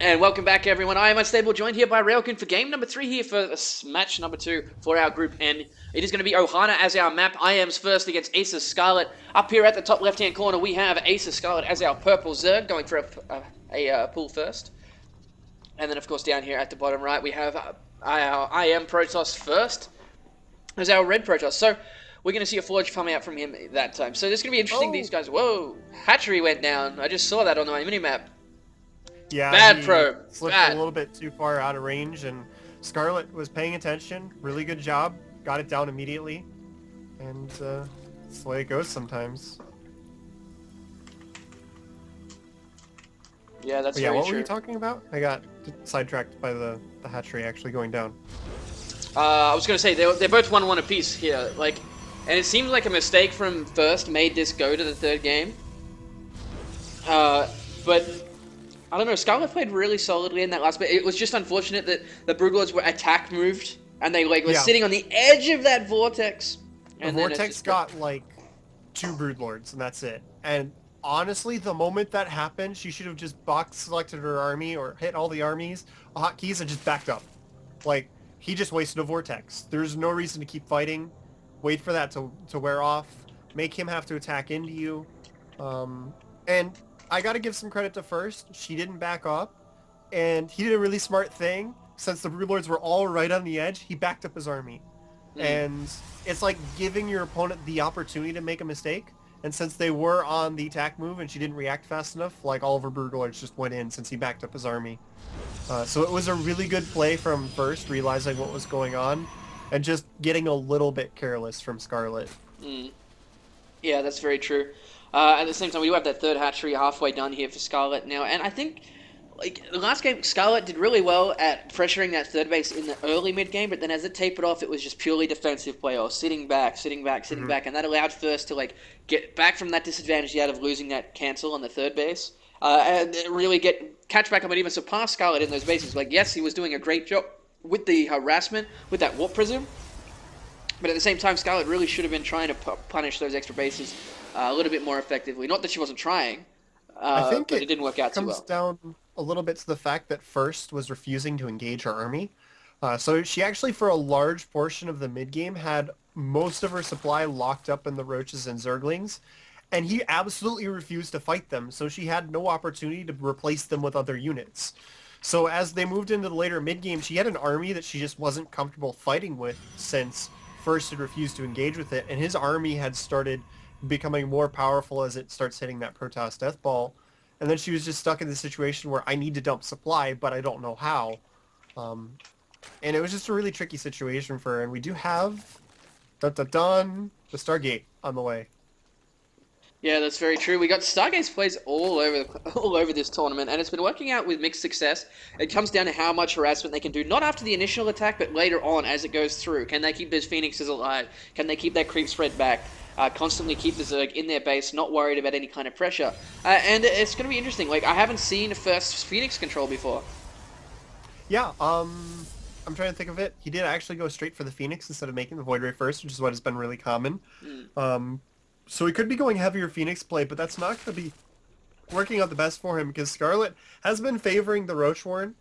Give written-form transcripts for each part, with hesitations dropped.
And welcome back, everyone. I am Unstable, joined here by Railkin for game number 3 here for match number 2 for our group N. It is going to be Ohana as our map. IMFirst against Acer'Scarlett. Up here at the top left-hand corner, we have Acer'Scarlett as our purple Zerg, going for a pull first. And then, of course, down here at the bottom right, we have our IMFirst first as our red Protoss. So we're going to see a forge coming out from him that time. So this is going to be interesting. These guys... Whoa! Hatchery went down. I just saw that on my minimap. Yeah, bad probe. Slipped a little bit too far out of range, and Scarlett was paying attention. Really good job. Got it down immediately. And that's the way it goes sometimes. Yeah, that's very true. What were you talking about? I got sidetracked by the hatchery actually going down. I was going to say, they're both 1-1 apiece here. Like, and it seems like a mistake from First made this go to the third game. But... I don't know, Scarlett played really solidly in that last bit. It was just unfortunate that the Broodlords were attack moved, and they were sitting on the edge of that vortex. And the vortex got like 2 Broodlords, and that's it. And honestly, the moment that happened, she should have just box selected her army or hit all the armies, hotkeys, and just backed up. Like, he just wasted a vortex. There's no reason to keep fighting. Wait for that to wear off. Make him have to attack into you. And I gotta give some credit to First. She didn't back up, and he did a really smart thing. Since the Broodlords were all right on the edge, he backed up his army. And it's like giving your opponent the opportunity to make a mistake. And since they were on the attack move and she didn't react fast enough, like all of her Broodlords just went in since he backed up his army. So it was a really good play from First, realizing what was going on, and just getting a little bit careless from Scarlett. Yeah, that's very true. At the same time, we do have that third hatchery halfway done here for Scarlett now, and I think, like, the last game, Scarlett did really well at pressuring that third base in the early mid-game, but then as it tapered off, it was just purely defensive play, or sitting back, and that allowed First to, like, get back from that disadvantage he had of losing that cancel on the third base, and really catch back up and even surpass Scarlett in those bases. Like, yes, he was doing a great job with the harassment, with that warp prism, but at the same time, Scarlett really should have been trying to punish those extra bases a little bit more effectively. Not that she wasn't trying, I think but it didn't work out too well. It comes down a little bit to the fact that First was refusing to engage her army. So she actually, for a large portion of the mid-game, had most of her supply locked up in the Roaches and Zerglings, and he absolutely refused to fight them, so she had no opportunity to replace them with other units. So as they moved into the later mid-game, she had an army that she just wasn't comfortable fighting with, since First had refused to engage with it, and his army had started becoming more powerful as it starts hitting that Protoss death ball. And then she was just stuck in the situation where I need to dump supply, but I don't know how. And it was just a really tricky situation for her. And we do have the Stargate on the way. Yeah, that's very true. We got Stargate's plays all over this tournament, and it's been working out with mixed success. It comes down to how much harassment they can do, not after the initial attack, but later on as it goes through. Can they keep those Phoenixes alive? Can they keep that creep spread back? Constantly keep the Zerg in their base, not worried about any kind of pressure. And it's going to be interesting. Like, I haven't seen First Phoenix control before. Yeah, I'm trying to think of it. He did actually go straight for the Phoenix instead of making the Void Ray first, which is what has been really common. So he could be going heavier Phoenix play, but that's not going to be working out the best for him, because Scarlett has been favoring the Roach Warren.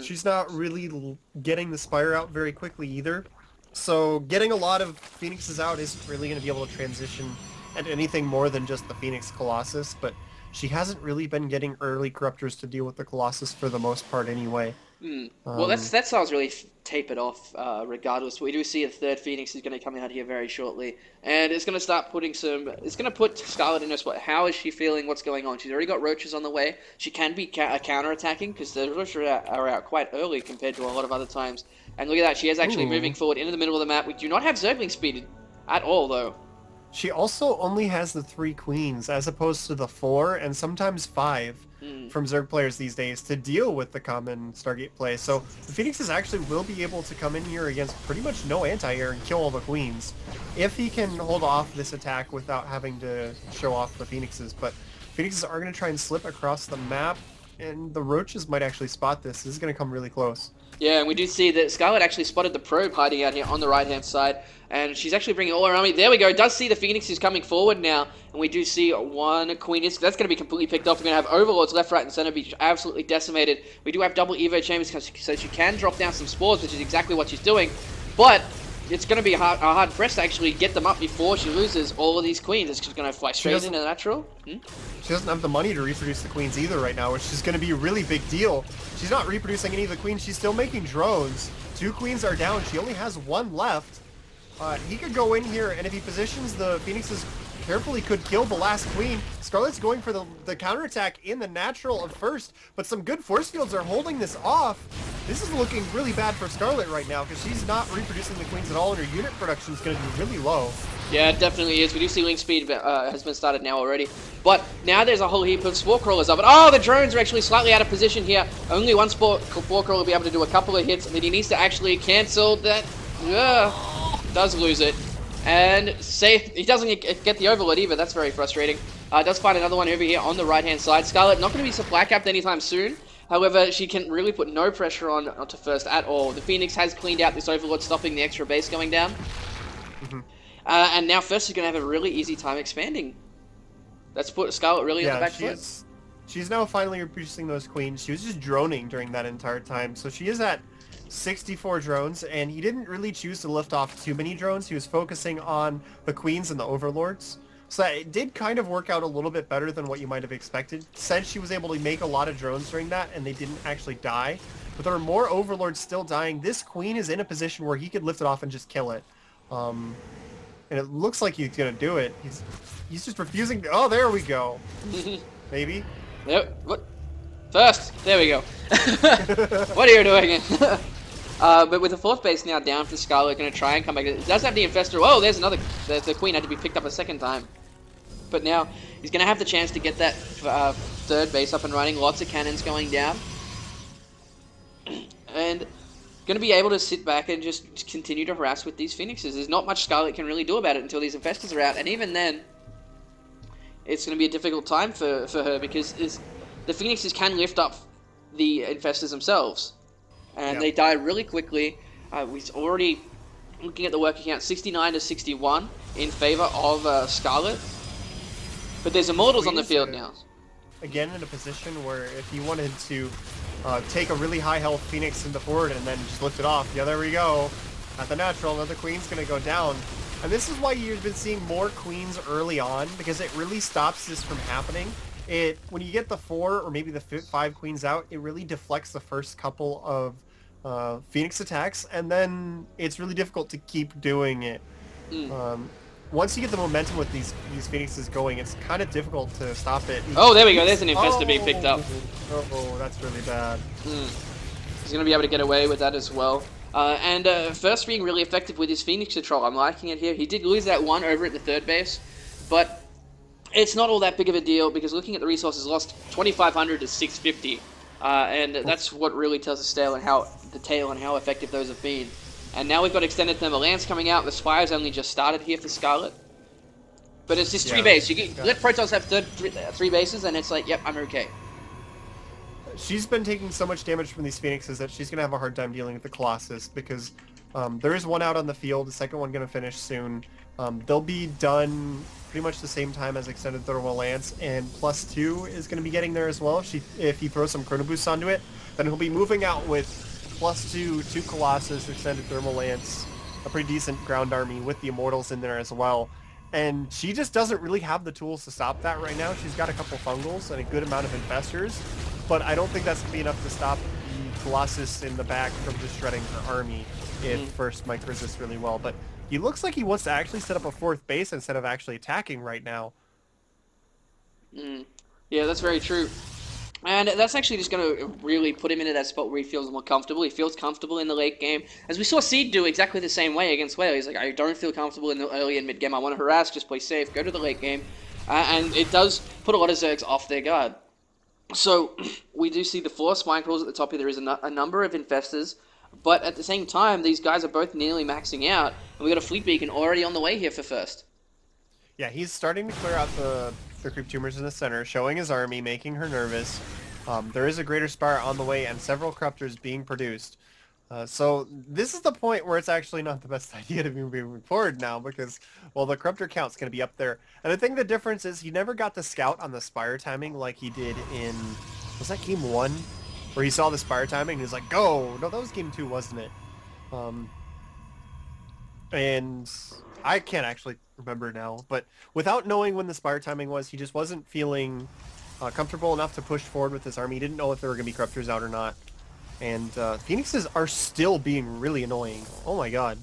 She's not really getting the Spire out very quickly either. So getting a lot of Phoenixes out isn't really going to be able to transition into anything more than just the Phoenix Colossus, but she hasn't really been getting early Corruptors to deal with the Colossus for the most part anyway. Well, that style's really tapered off regardless. We do see a third Phoenix is going to come out here very shortly, and it's going to start putting it's going to put Scarlett in a spot. How is she feeling? What's going on? She's already got Roaches on the way. She can be counter-attacking, because the Roaches are out quite early compared to a lot of other times. And look at that, she is actually moving forward into the middle of the map. We do not have Zergling speed at all, though. She also only has the 3 Queens, as opposed to the 4, and sometimes 5 from Zerg players these days to deal with the common Stargate play. So the Phoenixes actually will be able to come in here against pretty much no anti-air and kill all the Queens, if he can hold off this attack without having to show off the Phoenixes. But Phoenixes are going to try and slip across the map. And the roaches might actually spot this. This is going to come really close. Yeah, and we do see that Scarlett actually spotted the probe hiding out here on the right-hand side, and she's actually bringing all her army. There we go. Does see the Phoenix is coming forward now, and we do see one Queen. That's going to be completely picked off. We're going to have Overlords left, right, and center be absolutely decimated. We do have double Evo Chambers, so she can drop down some spores, which is exactly what she's doing, but it's going to be a hard press to actually get them up before she loses all of these Queens. It's just going to fly straight into the natural. She doesn't have the money to reproduce the Queens either right now, which is going to be a really big deal. She's not reproducing any of the Queens. She's still making drones. 2 Queens are down. She only has 1 left. He could go in here, and if he positions the Phoenixes carefully, could kill the last Queen. Scarlett's going for the counterattack in the natural at first, but some good force fields are holding this off. This is looking really bad for Scarlett right now, because she's not reproducing the Queens at all, and her unit production is going to be really low. Yeah, it definitely is. We do see link speed has been started now already. But now there's a whole heap of Spore Crawlers up. Oh, the drones are actually slightly out of position here. Only one Spore Crawler will be able to do a couple of hits, and then he needs to actually cancel that. Does lose it. And he doesn't get the Overlord either. That's very frustrating. Does find another one over here on the right-hand side. Scarlett not going to be supply capped anytime soon. However, she can really put no pressure onto First at all. The Phoenix has cleaned out this Overlord, stopping the extra base going down. And now First is going to have a really easy time expanding. That's put Scarlett really on the back foot. She's now finally reproducing those Queens. She was just droning during that entire time. So she is at 64 drones, and he didn't really choose to lift off too many drones. He was focusing on the Queens and the Overlords. So it did kind of work out a little bit better than what you might have expected, since she was able to make a lot of drones during that, and they didn't actually die. But there are more Overlords still dying. This Queen is in a position where he could lift it off and just kill it. And it looks like he's going to do it. He's just refusing to... Oh, there we go. Maybe. Yep. What? First. There we go. What are you doing? But with the 4th base now down for Scarlett, going to try and come back. It does have the Infestor. Oh, there's another... The Queen had to be picked up a second time. But now he's going to have the chance to get that 3rd base up and running. Lots of cannons going down. And... going to be able to sit back and just continue to harass with these Phoenixes. There's not much Scarlett can really do about it until these Infestors are out, and even then, it's going to be a difficult time for her, because the Phoenixes can lift up the Infestors themselves, and they die really quickly. We're already looking at the work account, 69 to 61 in favor of Scarlett, but there's Immortals on the field now. Again, in a position where if he wanted to take a really high health Phoenix into forward and then just lift it off. Yeah, there we go. At the natural, another Queen's going to go down. And this is why you've been seeing more Queens early on, because it really stops this from happening. When you get the 4 or maybe the 5 Queens out, it really deflects the first couple of Phoenix attacks, and then it's really difficult to keep doing it. Once you get the momentum with these Phoenixes going, it's kind of difficult to stop it. Oh, there we go. There's an Infestor being picked up. Oh, that's really bad. He's going to be able to get away with that as well. And First being really effective with his Phoenix control. I'm liking it here. He did lose that one over at the 3rd base, but it's not all that big of a deal, because looking at the resources, lost 2,500 to 650. And that's what really tells the tale on how effective those have been. And now we've got Extended Thermal Lance coming out. The Spire's only just started here for Scarlett. But it's just 3 bases. You can let Protoss have 3 bases, and it's like, yep, I'm okay. She's been taking so much damage from these Phoenixes that she's going to have a hard time dealing with the Colossus, because there is one out on the field, the second one going to finish soon. They'll be done pretty much the same time as Extended Thermal Lance, and +2 is going to be getting there as well. If he throws some Chrono Boosts onto it, then he'll be moving out with +2, 2 Colossus, Extended Thermal Lance, a pretty decent ground army with the Immortals in there as well. And she just doesn't really have the tools to stop that right now. She's got a couple Fungals and a good amount of Infestors, but I don't think that's going to be enough to stop the Colossus in the back from just shredding her army if First might resist really well. But he looks like he wants to actually set up a 4th base instead of actually attacking right now. Yeah, that's very true. And that's actually just going to really put him into that spot where he feels more comfortable. He feels comfortable in the late game. As we saw Seed do exactly the same way against Whale. He's like, I don't feel comfortable in the early and mid game. I want to harass, just play safe, go to the late game. And it does put a lot of Zergs off their guard. So we do see the 4 Spine Crawls at the top here. There is a number of Infestors. But at the same time, these guys are both nearly maxing out. And we got a Fleet Beacon already on the way here for First. Yeah, he's starting to clear out the creep tumors in the center, showing his army, making her nervous. There is a Greater Spire on the way and several Corruptors being produced. So this is the point where it's actually not the best idea to be moving forward now because, well, the Corruptor count's going to be up there. And I think the difference is he never got the scout on the Spire timing like he did in, was that game 1? Where he saw the Spire timing and he was like, go! No, that was game 2, wasn't it? And I can't actually remember now, but without knowing when the Spire timing was, he just wasn't feeling comfortable enough to push forward with his army. He didn't know if there were going to be Corruptors out or not. And Phoenixes are still being really annoying. Oh my god.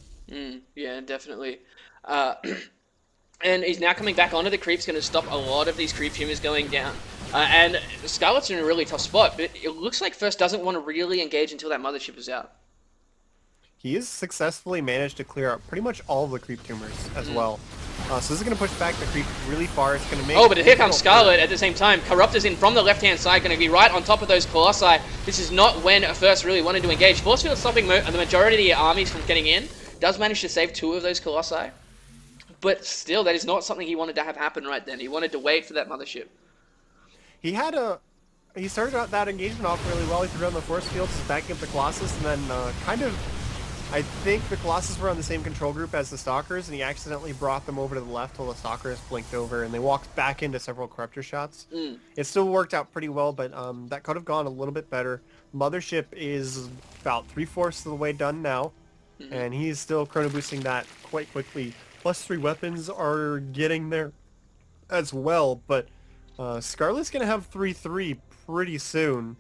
Yeah, definitely. And he's now coming back onto the creeps, going to stop a lot of these creep tumors going down. And Scarlett's in a really tough spot, but it looks like First doesn't want to really engage until that mothership is out. He has successfully managed to clear out pretty much all of the creep tumors as well. So this is going to push back the creep really far. It's going to make... Oh, but here comes Scarlett at the same time. Corruptor's in from the left-hand side, going to be right on top of those Colossi. This is not when First really wanted to engage. Force Field stopping the majority of the armies from getting in. Does manage to save 2 of those Colossi. But still, that is not something he wanted to have happen right then. He wanted to wait for that mothership. He started out that engagement off really well. He threw down the Force Fields, backing up the Colossus, and then I think the Colossus were on the same control group as the Stalkers, and he accidentally brought them over to the left while the Stalkers blinked over, and they walked back into several Corruptor shots. It still worked out pretty well, but that could have gone a little bit better. Mothership is about 3/4 of the way done now, and he's still chrono boosting that quite quickly. +3 weapons are getting there as well, but Scarlett's going to have 3/3 pretty soon,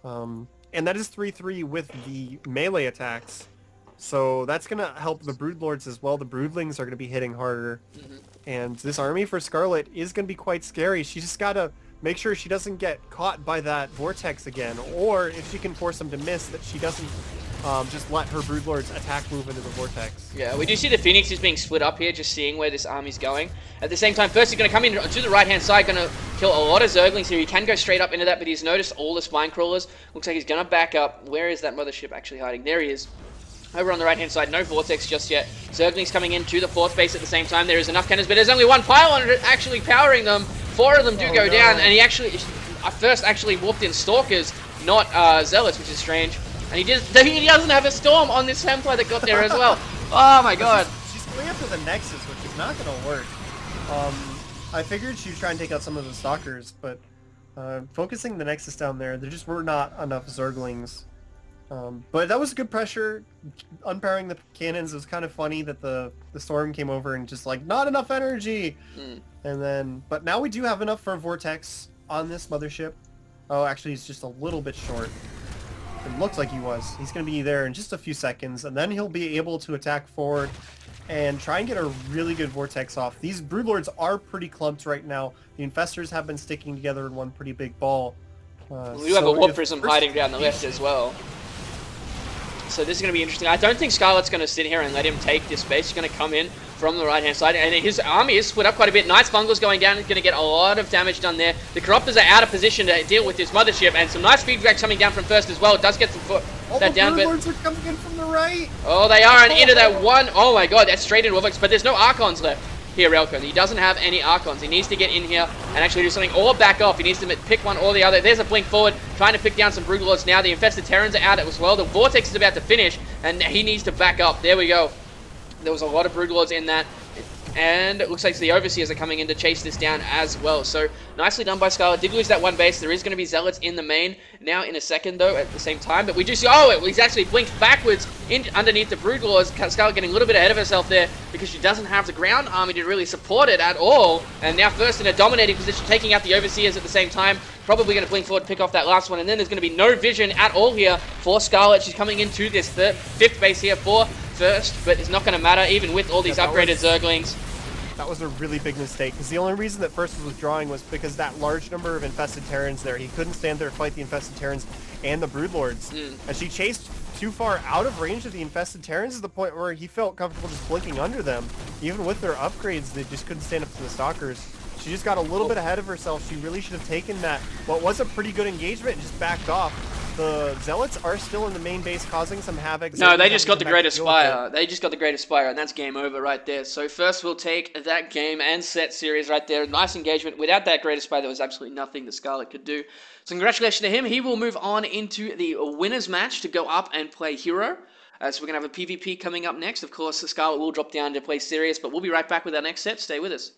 and that is 3/3 with the melee attacks. So that's going to help the Broodlords as well. The Broodlings are going to be hitting harder. And this army for Scarlett is going to be quite scary. She just got to make sure she doesn't get caught by that Vortex again. Or if she can force them to miss, that she doesn't just let her Broodlords attack move into the Vortex. Yeah, we do see the Phoenixes being split up here, just seeing where this army's going. At the same time, First is going to come in to the right-hand side, going to kill a lot of Zerglings here. He can go straight up into that, but he's noticed all the Spine Crawlers. Looks like he's going to back up. Where is that mothership actually hiding? There he is. Over on the right-hand side, no Vortex just yet. Zerglings coming in to the 4th base at the same time. There is enough cannons, but there's only one pylon actually powering them. 4 of them do go down, and he actually, First actually warped in Stalkers, not Zealots, which is strange. And he doesn't have a Storm on this Templar that got there as well. Oh my god. She's going after the Nexus, which is not going to work. I figured she'd try and take out some of the Stalkers, but focusing the Nexus down there just were not enough Zerglings. But that was good pressure. Unpowering the cannons, it was kind of funny that the Storm came over and just like, not enough energy! And then, but now we do have enough for a Vortex on this mothership. Oh, actually he's just a little bit short. It looks like he was. He's going to be there in just a few seconds, and then he'll be able to attack forward and try and get a really good Vortex off. These Broodlords are pretty clumped right now. The Infestors have been sticking together in one pretty big ball. We do have a Warp Prism hiding down the left as well. So this is going to be interesting. I don't think Scarlett's going to sit here and let him take this base. He's going to come in from the right-hand side, and his army is split up quite a bit. Nice Bungles going down. He's going to get a lot of damage done there. The Corruptors are out of position to deal with this mothership, and some nice feedback coming down from First as well. It does get some that down, but... Broodlords are coming in from the right! Oh, they are, and into that one... Oh my god, that's straight into Vortex, but there's no Archons left. Here, Relko. He doesn't have any Archons. He needs to get in here and actually do something, or back off. He needs to pick one or the other. There's a blink forward, trying to pick down some Broodlords now. The Infested Terrans are out as well. The Vortex is about to finish, and he needs to back up. There we go. There was a lot of Broodlords in that. And it looks like the Overseers are coming in to chase this down as well. So, nicely done by Scarlett. Did lose that one base. There is going to be Zealots in the main now in a second, though, at the same time. But we do see... Oh, he's actually blinked backwards underneath the Broodlords. Scarlett getting a little bit ahead of herself there because she doesn't have the ground army to really support it at all. And now First in a dominating position, taking out the Overseers at the same time. Probably going to blink forward, pick off that last one. And then there's going to be no vision at all here for Scarlett. She's coming into this 5th base here for First. But it's not going to matter, even with all these upgraded Zerglings. That was a really big mistake, because the only reason that First was withdrawing was because that large number of Infested Terrans there. He couldn't stand there and fight the Infested Terrans and the Broodlords. And she chased too far out of range of the Infested Terrans to the point where he felt comfortable just blinking under them. Even with their upgrades, they just couldn't stand up to the Stalkers. She just got a little bit ahead of herself. She really should have taken that, what was a pretty good engagement, and just backed off. The Zealots are still in the main base causing some havoc. No, they Zerglings just having got to the come back Great to deal with Aspire. They just got the Great Aspire, and that's game over right there. So first we'll take that game and set series right there. Nice engagement. Without that Great Aspire, there was absolutely nothing that Scarlett could do. So congratulations to him. He will move on into the winners match to go up and play Hero. So we're going to have a PvP coming up next. Of course, Scarlett will drop down to play Serious, but we'll be right back with our next set. Stay with us.